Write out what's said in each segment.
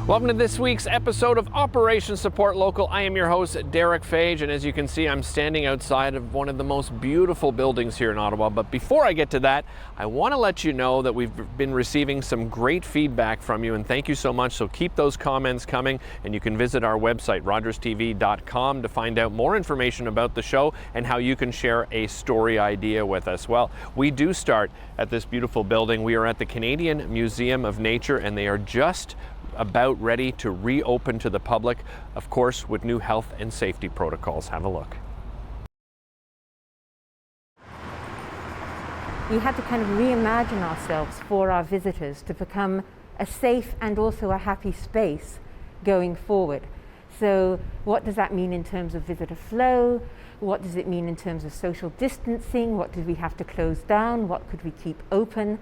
Welcome to this week's episode of Operation Support Local. I am your host, Derek Fage, and as you can see, I'm standing outside of one of the most beautiful buildings here in Ottawa. But before I get to that, I want to let you know that we've been receiving some great feedback from you, and thank you so much. So keep those comments coming, and you can visit our website, rogerstv.com, to find out more information about the show and how you can share a story idea with us. Well, we do start at this beautiful building. We are at the Canadian Museum of Nature, and they are just about ready to reopen to the public, of course, with new health and safety protocols. Have a look. We had to kind of reimagine ourselves for our visitors to become a safe and also a happy space going forward. So what does that mean in terms of visitor flow? What does it mean in terms of social distancing? What did we have to close down? What could we keep open?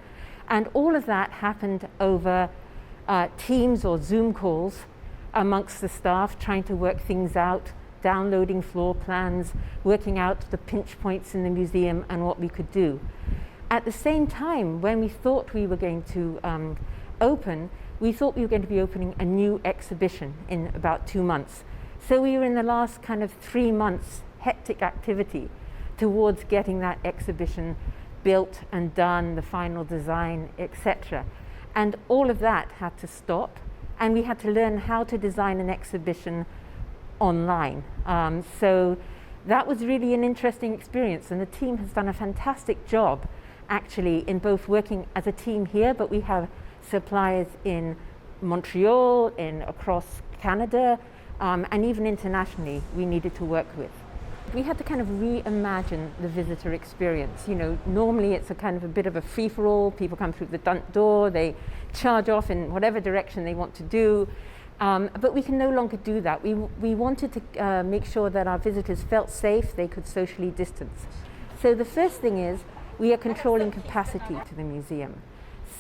And all of that happened over Teams or Zoom calls amongst the staff, trying to work things out, downloading floor plans, working out the pinch points in the museum and what we could do. At the same time, when we thought we were going to open, we thought we were going to be opening a new exhibition in about 2 months. So we were in the last kind of 3 months hectic activity towards getting that exhibition built and done, the final design, etc. And all of that had to stop, and we had to learn how to design an exhibition online. So that was really an interesting experience, and the team has done a fantastic job actually in both working as a team here, but we have suppliers in Montreal, across Canada, and even internationally we needed to work with. We had to kind of reimagine the visitor experience. You know, normally it's a kind of a bit of a free-for-all. People come through the front door, they charge off in whatever direction they want to do. But we can no longer do that. We wanted to make sure that our visitors felt safe, they could socially distance. So the first thing is we are controlling capacity to the museum.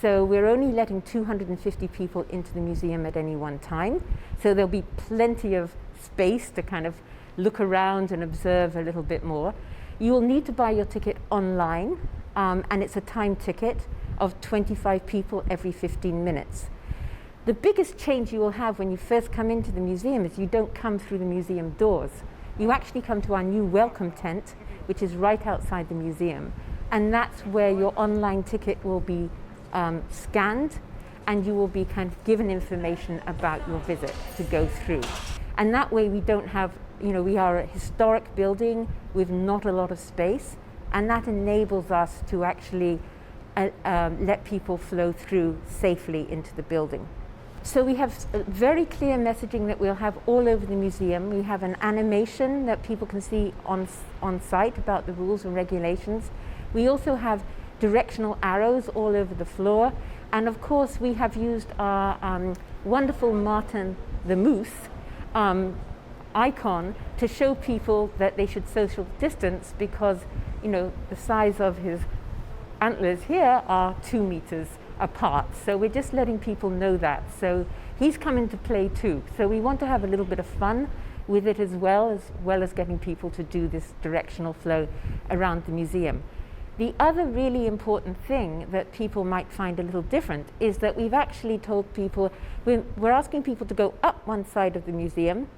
So we're only letting 250 people into the museum at any one time. So there'll be plenty of space to kind of look around and observe a little bit more. You will need to buy your ticket online, and it's a time ticket of 25 people every 15 minutes. The biggest change you will have when you first come into the museum is you don't come through the museum doors. You actually come to our new welcome tent, which is right outside the museum, and that's where your online ticket will be scanned, and you will be kind of given information about your visit to go through. And that way we don't have, you know, we are a historic building with not a lot of space, and that enables us to actually let people flow through safely into the building. So we have very clear messaging that we'll have all over the museum. We have an animation that people can see on site about the rules and regulations. We also have directional arrows all over the floor, and of course we have used our wonderful Martin the Moose icon to show people that they should social distance because, you know, the size of his antlers here are 2 meters apart. So we're just letting people know that. So he's come into play too. So we want to have a little bit of fun with it as well as getting people to do this directional flow around the museum. The other really important thing that people might find a little different is that we've actually told people, we're asking people to go up one side of the museum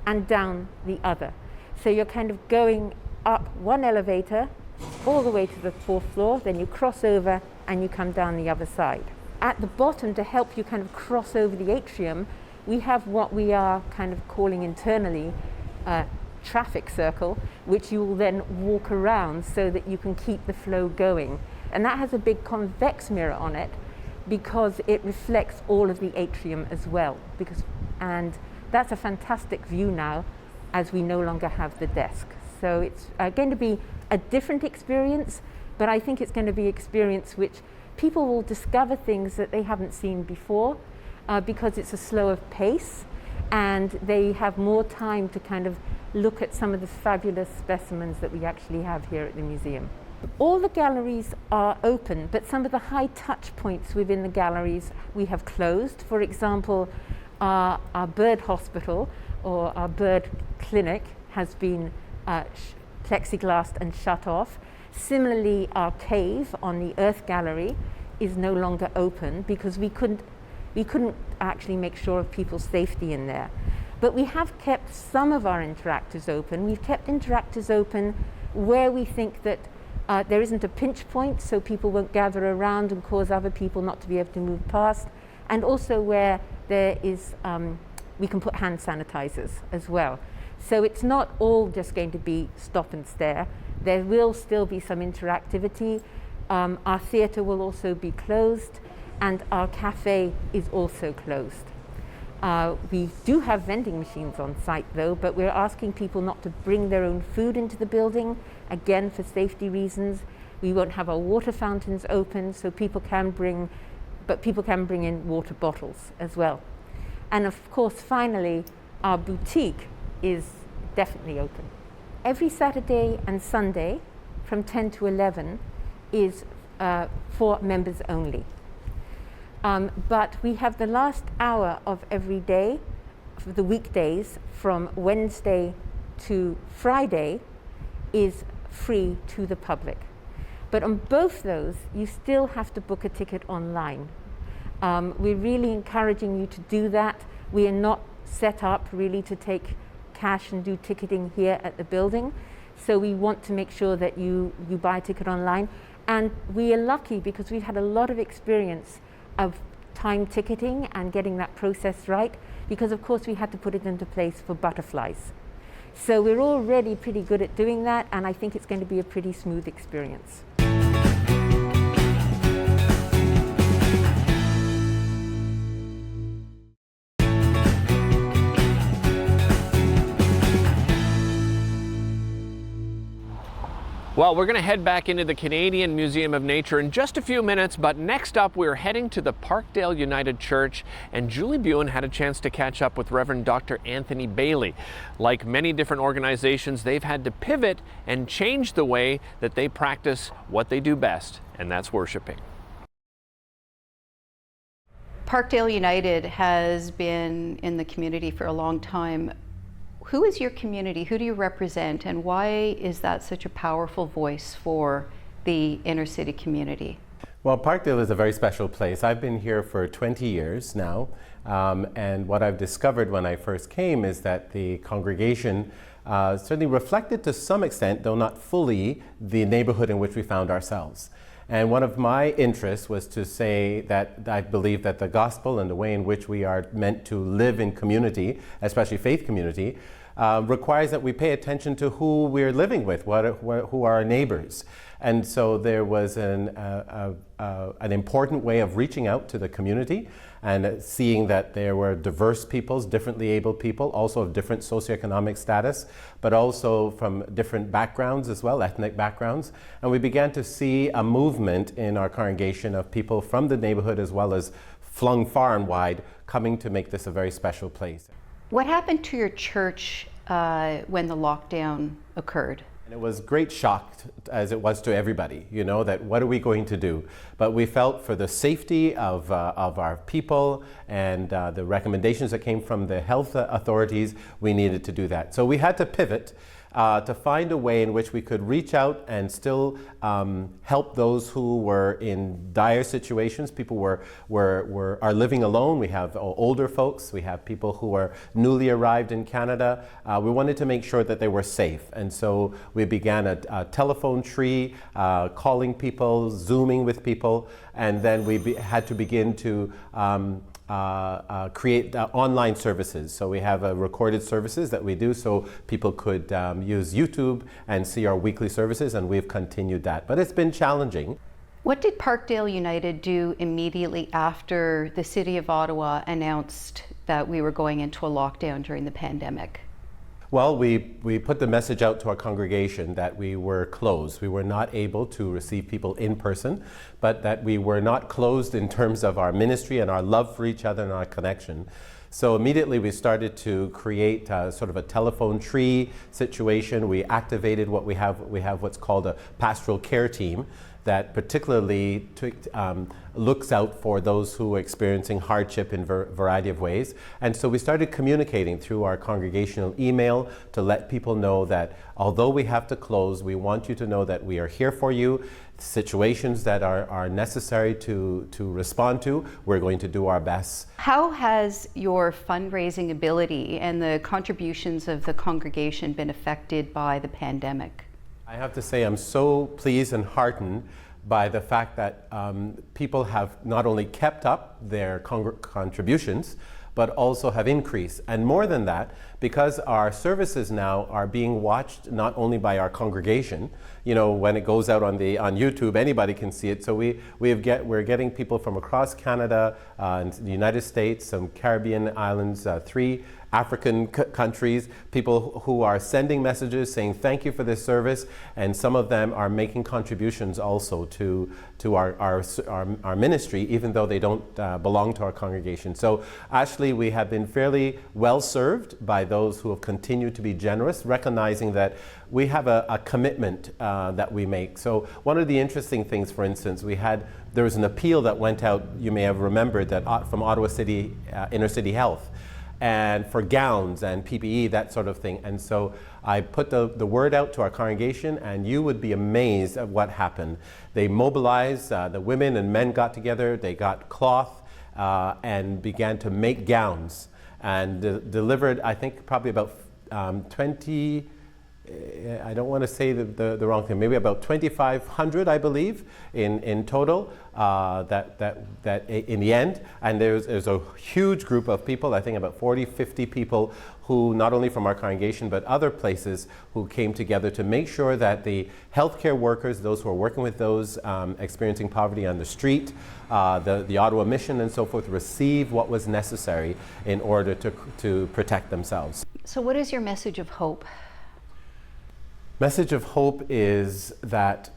and down the other. So you're kind of going up one elevator all the way to the 4th floor, then you cross over and you come down the other side. At the bottom, to help you kind of cross over the atrium, we have what we are kind of calling internally traffic circle, which you will then walk around so that you can keep the flow going. And that has a big convex mirror on it because it reflects all of the atrium as well. And that's a fantastic view now as we no longer have the desk. So it's going to be a different experience, but I think it's going to be an experience which people will discover things that they haven't seen before because it's a slower pace and they have more time to kind of look at some of the fabulous specimens that we actually have here at the museum. All the galleries are open, but some of the high touch points within the galleries we have closed. For example, our bird hospital or our bird clinic has been plexiglassed and shut off. Similarly, our cave on the Earth Gallery is no longer open because we we couldn't actually make sure of people's safety in there. But we have kept some of our interactors open. We've kept interactors open where we think that there isn't a pinch point, so people won't gather around and cause other people not to be able to move past, and also where there is, we can put hand sanitizers as well. So it's not all just going to be stop and stare. There will still be some interactivity. Our theatre will also be closed, and our cafe is also closed. We do have vending machines on site though, but we're asking people not to bring their own food into the building, again for safety reasons. We won't have our water fountains open, so people can bring in water bottles as well. And of course, finally, our boutique is definitely open. Every Saturday and Sunday from 10 to 11 is for members only. But we have the last hour of every day, for the weekdays, from Wednesday to Friday, is free to the public. But on both those, you still have to book a ticket online. We're really encouraging you to do that. We are not set up really to take cash and do ticketing here at the building. So we want to make sure that you buy a ticket online. And we are lucky because we've had a lot of experience of time ticketing and getting that process right, because of course we had to put it into place for butterflies. So we're already pretty good at doing that, and I think it's going to be a pretty smooth experience. Well, we're going to head back into the Canadian Museum of Nature in just a few minutes, but next up we're heading to the Parkdale United Church, and Julie Buin had a chance to catch up with Reverend Dr. Anthony Bailey. Like many different organizations, they've had to pivot and change the way that they practice what they do best, and that's worshiping. Parkdale United has been in the community for a long time. Who is your community? Who do you represent? And why is that such a powerful voice for the inner city community? Well, Parkdale is a very special place. I've been here for 20 years now. And what I've discovered when I first came is that the congregation certainly reflected to some extent, though not fully, the neighborhood in which we found ourselves. And one of my interests was to say that I believe that the gospel and the way in which we are meant to live in community, especially faith community, requires that we pay attention to who we're living with, who are our neighbors. And so there was an important way of reaching out to the community and seeing that there were diverse peoples, differently abled people, also of different socioeconomic status, but also from different backgrounds as well, ethnic backgrounds. And we began to see a movement in our congregation of people from the neighborhood as well as flung far and wide, coming to make this a very special place. What happened to your church when the lockdown occurred? And it was great shock, as it was to everybody, you know, that what are we going to do? But we felt for the safety of our people and the recommendations that came from the health authorities, we needed to do that. So we had to pivot to find a way in which we could reach out and still help those who were in dire situations. People are living alone. We have older folks. We have people who are newly arrived in Canada. We wanted to make sure that they were safe. And so we began a telephone tree, calling people, Zooming with people, and then we had to begin to create online services. So we have recorded services that we do so people could use YouTube and see our weekly services, and we've continued that. But it's been challenging. What did Parkdale United do immediately after the City of Ottawa announced that we were going into a lockdown during the pandemic? Well, we put the message out to our congregation that we were closed. We were not able to receive people in person, but that we were not closed in terms of our ministry and our love for each other and our connection. So immediately we started to create sort of a telephone tree situation. We activated what we have. We have what's called a pastoral care team that particularly looks out for those who are experiencing hardship in a variety of ways. And so we started communicating through our congregational email to let people know that although we have to close, we want you to know that we are here for you, situations that are necessary to respond to, we're going to do our best. How has your fundraising ability and the contributions of the congregation been affected by the pandemic? I have to say I'm so pleased and heartened by the fact that people have not only kept up their contributions, but also have increased. And more than that, because our services now are being watched not only by our congregation, you know, when it goes out on YouTube, anybody can see it. So we're getting people from across Canada, the United States, some Caribbean islands, 3 African countries, people who are sending messages saying thank you for this service, and some of them are making contributions also to our ministry, even though they don't belong to our congregation. So actually we have been fairly well served by those who have continued to be generous, recognizing that we have a commitment that we make. So one of the interesting things, for instance, there was an appeal that went out, you may have remembered, that from Ottawa City, Inner City Health, and for gowns and PPE, that sort of thing. And so I put the word out to our congregation, and you would be amazed at what happened. They mobilized, the women and men got together, they got cloth and began to make gowns, and delivered, I think, probably about 20, I don't want to say the wrong thing, maybe about 2,500, I believe, in total, that in the end. And there's a huge group of people, I think about 40, 50 people, who not only from our congregation but other places, who came together to make sure that the healthcare workers, those who are working with those experiencing poverty on the street, the Ottawa Mission and so forth, receive what was necessary in order to protect themselves. So what is your message of hope? Message of hope is that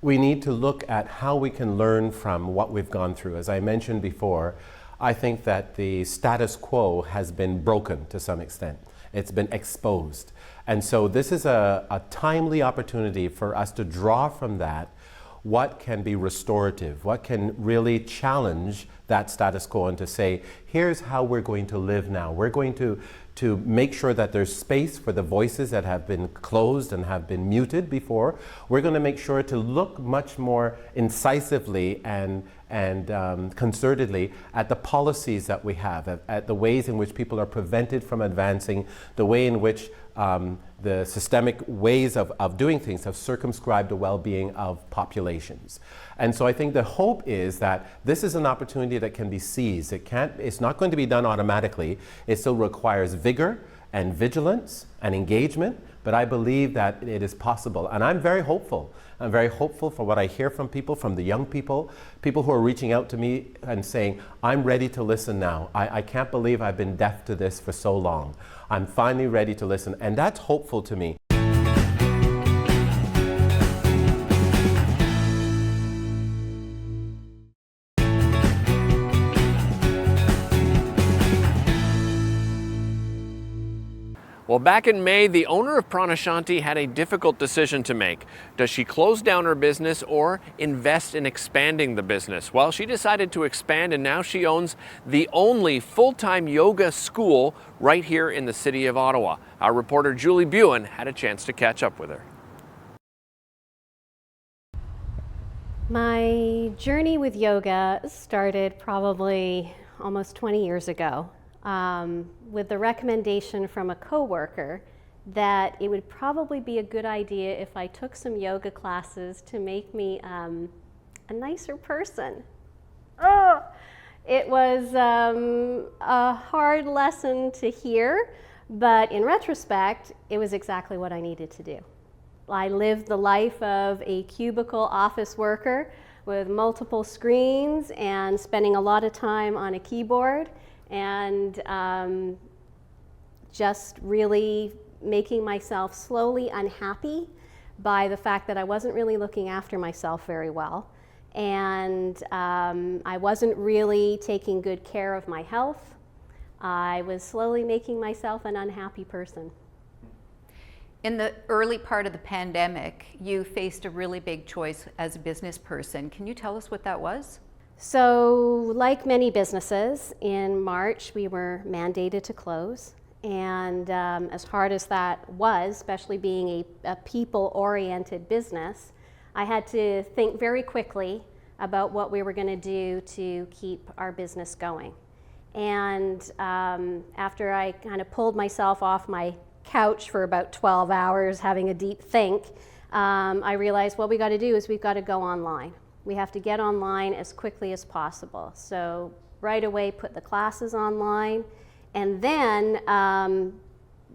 we need to look at how we can learn from what we've gone through. As I mentioned before, I think that the status quo has been broken to some extent. It's been exposed. And so this is a timely opportunity for us to draw from that what can be restorative, what can really challenge that status quo, and to say, here's how we're going to live now. We're going to make sure that there's space for the voices that have been closed and have been muted before. We're going to make sure to look much more incisively and concertedly at the policies that we have, at the ways in which people are prevented from advancing, the way in which the systemic ways of doing things have circumscribed the well-being of populations. And so I think the hope is that this is an opportunity that can be seized. It's not going to be done automatically. It still requires vigor and vigilance and engagement, but I believe that it is possible. And I'm very hopeful. I'm very hopeful for what I hear from people, from the young people who are reaching out to me and saying, I'm ready to listen now. I can't believe I've been deaf to this for so long. I'm finally ready to listen. And that's hopeful to me. Well, back in May, the owner of PranaShanti had a difficult decision to make. Does she close down her business or invest in expanding the business? Well, she decided to expand, and now she owns the only full-time yoga school right here in the city of Ottawa. Our reporter Julie Buin had a chance to catch up with her. My journey with yoga started probably almost 20 years ago. With the recommendation from a coworker that it would probably be a good idea if I took some yoga classes to make me a nicer person. Oh, it was a hard lesson to hear, but in retrospect, it was exactly what I needed to do. I lived the life of a cubicle office worker with multiple screens and spending a lot of time on a keyboard, and just really making myself slowly unhappy by the fact that I wasn't really looking after myself very well. And I wasn't really taking good care of my health. I was slowly making myself an unhappy person. In the early part of the pandemic, you faced a really big choice as a business person. Can you tell us what that was? So, like many businesses, in March we were mandated to close, and as hard as that was, especially being a people-oriented business, I had to think very quickly about what we were going to do to keep our business going. And after I kind of pulled myself off my couch for about 12 hours having a deep think, I realized what we got to do is we've got to go online. We have to get online as quickly as possible. So right away put the classes online, and then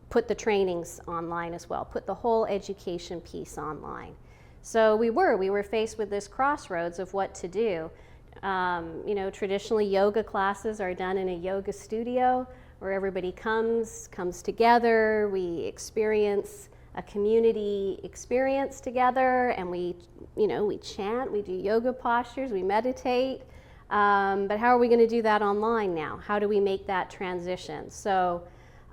put the trainings online as well, put the whole education piece online. So we were faced with this crossroads of what to do. Traditionally yoga classes are done in a yoga studio where everybody comes together, we experience a community experience together, and we chant, we do yoga postures, we meditate. But how are we going to do that online now? How do we make that transition? So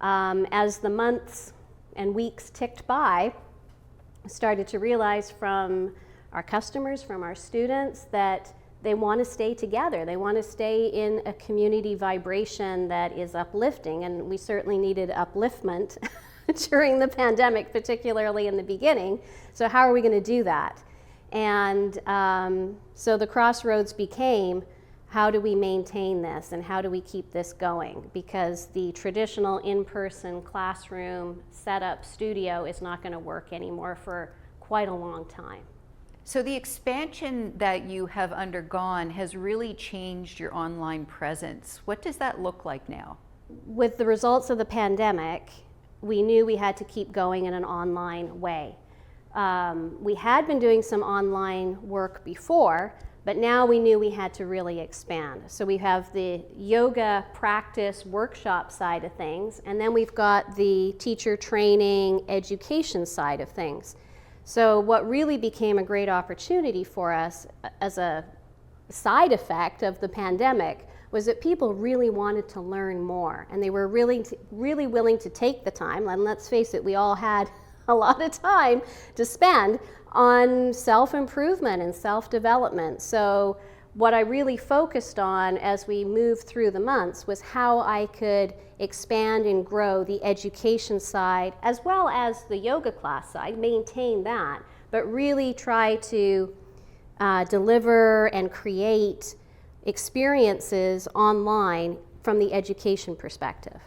as the months and weeks ticked by, I started to realize from our customers, from our students, that they want to stay together. They want to stay in a community vibration that is uplifting, and we certainly needed upliftment during the pandemic, particularly in the beginning. So how are we going to do that? And so the crossroads became, how do we maintain this and how do we keep this going? Because the traditional in-person classroom setup studio is not going to work anymore for quite a long time. So the expansion that you have undergone has really changed your online presence. What does that look like now? With the results of the pandemic, we knew we had to keep going in an online way. We had been doing some online work before, but now we knew we had to really expand. So we have the yoga practice workshop side of things, and then we've got the teacher training education side of things. So what really became a great opportunity for us as a side effect of the pandemic was that people really wanted to learn more, and they were really willing to take the time. And let's face it, we all had a lot of time to spend on self-improvement and self-development. So what I really focused on as we moved through the months was how I could expand and grow the education side as well as the yoga class side, maintain that, but really try to deliver and create experiences online from the education perspective.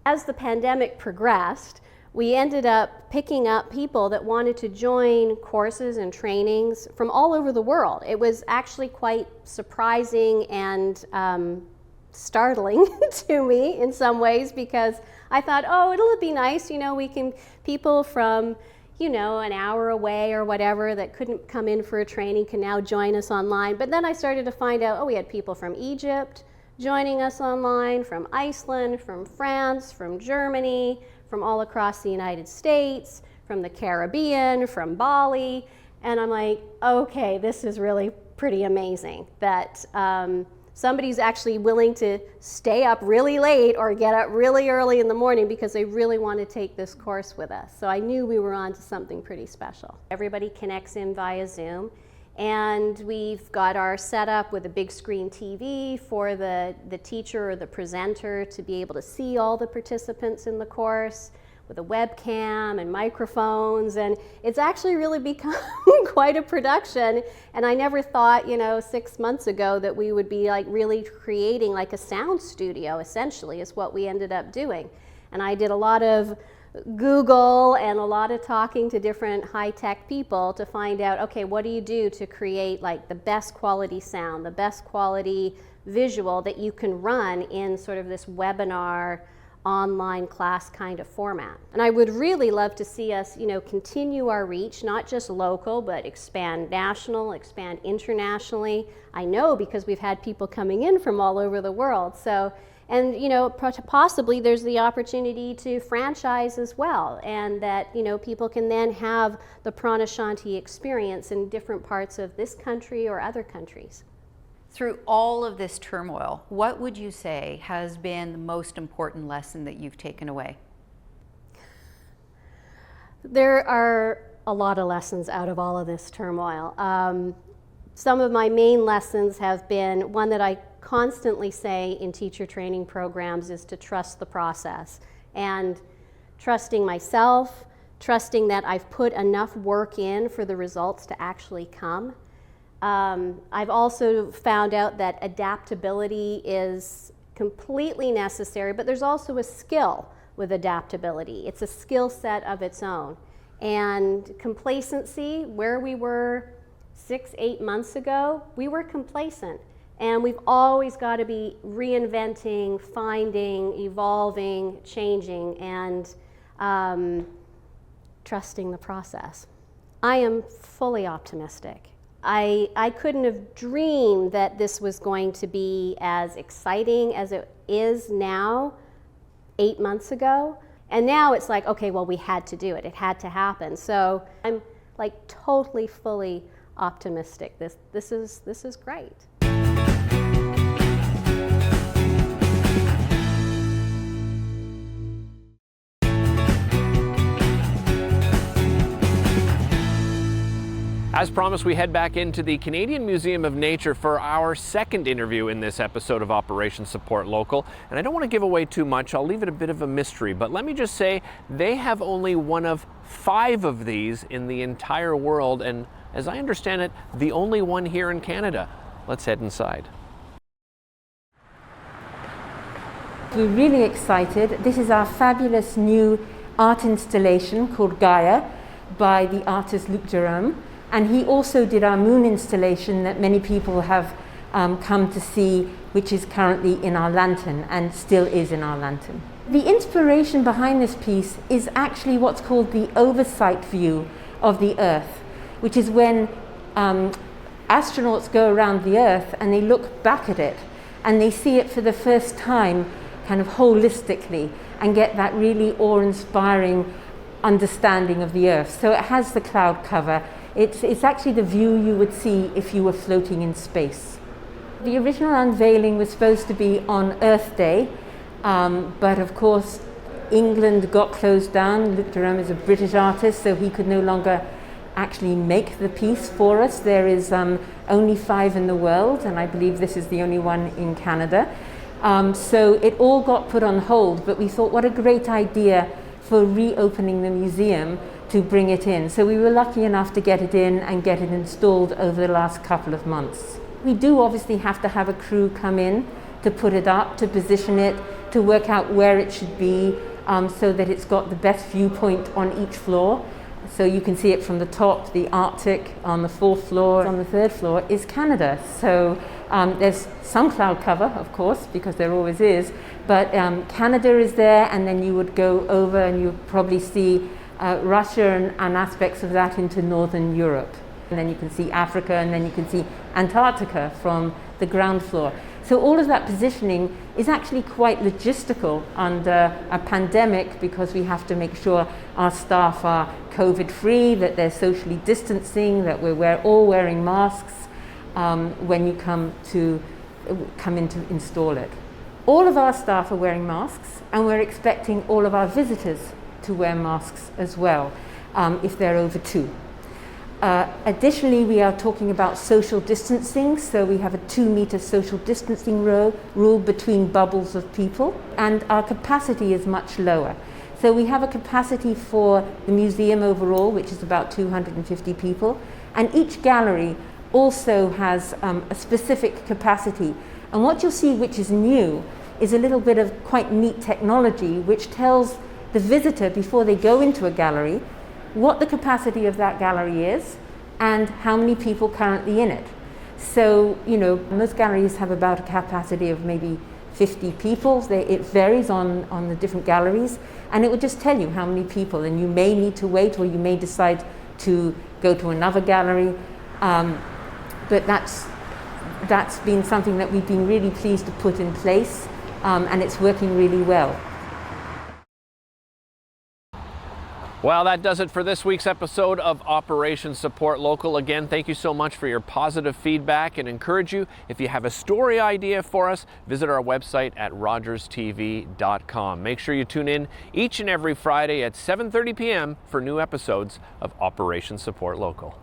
As the pandemic progressed, we ended up picking up people that wanted to join courses and trainings from all over the world. It was actually quite surprising and startling to me in some ways, because I thought, oh, it'll be nice, people from, an hour away or whatever that couldn't come in for a training can now join us online. But then I started to find out, we had people from Egypt joining us online, from Iceland, from France, from Germany, from all across the United States, from the Caribbean, from Bali. And I'm like, okay, this is really pretty amazing that somebody's actually willing to stay up really late or get up really early in the morning because they really want to take this course with us. So I knew we were on to something pretty special. Everybody connects in via Zoom, and we've got our setup with a big screen TV for the teacher or the presenter to be able to see all the participants in the course, with a webcam and microphones, and it's actually really become quite a production. And I never thought, 6 months ago that we would be really creating a sound studio, essentially, is what we ended up doing. And I did a lot of Google and a lot of talking to different high-tech people to find out, okay, what do you do to create the best quality sound, the best quality visual that you can run in sort of this webinar online class kind of format. And I would really love to see us, continue our reach, not just local, but expand national, expand internationally. I know because we've had people coming in from all over the world. So, and possibly there's the opportunity to franchise as well, and that people can then have the PranaShanti experience in different parts of this country or other countries. Through all of this turmoil, what would you say has been the most important lesson that you've taken away? There are a lot of lessons out of all of this turmoil. Some of my main lessons have been, one that I constantly say in teacher training programs is to trust the process, and trusting myself, trusting that I've put enough work in for the results to actually come. I've also found out that adaptability is completely necessary, but there's also a skill with adaptability. It's a skill set of its own. And complacency, where we were 6-8 months ago, we were complacent. And we've always got to be reinventing, finding, evolving, changing, and trusting the process. I am fully optimistic. I couldn't have dreamed that this was going to be as exciting as it is now 8 months ago. And now it's like, okay, well, we had to do it. It had to happen. So I'm like totally, fully optimistic. This is great. As promised, we head back into the Canadian Museum of Nature for our second interview in this episode of Operation Support Local. And I don't want to give away too much. I'll leave it a bit of a mystery. But let me just say, they have only one of 5 of these in the entire world. And as I understand it, the only one here in Canada. Let's head inside. We're really excited. This is our fabulous new art installation called Gaia by the artist Luc Jerome. And he also did our moon installation that many people have come to see, which is currently in our lantern and still is in our lantern. The inspiration behind this piece is actually what's called the oversight view of the Earth, which is when astronauts go around the Earth and they look back at it and they see it for the first time kind of holistically and get that really awe-inspiring understanding of the Earth. So it has the cloud cover. It's actually the view you would see if you were floating in space. The original unveiling was supposed to be on Earth Day, but of course England got closed down. Luc Jerome is a British artist, so he could no longer actually make the piece for us. There is only 5 in the world, and I believe this is the only one in Canada. So it all got put on hold, but we thought what a great idea for reopening the museum to bring it in. So we were lucky enough to get it in and get it installed over the last couple of months. We do obviously have to have a crew come in to put it up, to position it, to work out where it should be, so that it's got the best viewpoint on each floor. So you can see it from the top, the Arctic on the 4th floor. On the 3rd floor is Canada. So there's some cloud cover, of course, because there always is, but Canada is there, and then you would go over and you probably see Russia and aspects of that into Northern Europe. And then you can see Africa, and then you can see Antarctica from the ground floor. So all of that positioning is actually quite logistical under a pandemic, because we have to make sure our staff are COVID-free, that they're socially distancing, that we're all wearing masks when you come in to install it. All of our staff are wearing masks, and we're expecting all of our visitors to wear masks as well, if they're over 2. Additionally, we are talking about social distancing, so we have a 2-meter social distancing rule between bubbles of people, and our capacity is much lower. So we have a capacity for the museum overall, which is about 250 people, and each gallery also has a specific capacity. And what you'll see, which is new, is a little bit of quite neat technology which tells the visitor before they go into a gallery what the capacity of that gallery is and how many people currently in it. So, most galleries have about a capacity of maybe 50 people. It varies on the different galleries, and it will just tell you how many people, and you may need to wait, or you may decide to go to another gallery. But that's been something that we've been really pleased to put in place, and it's working really well. Well, that does it for this week's episode of Operation Support Local. Again, thank you so much for your positive feedback, and encourage you, if you have a story idea for us, visit our website at rogerstv.com. Make sure you tune in each and every Friday at 7:30 p.m. for new episodes of Operation Support Local.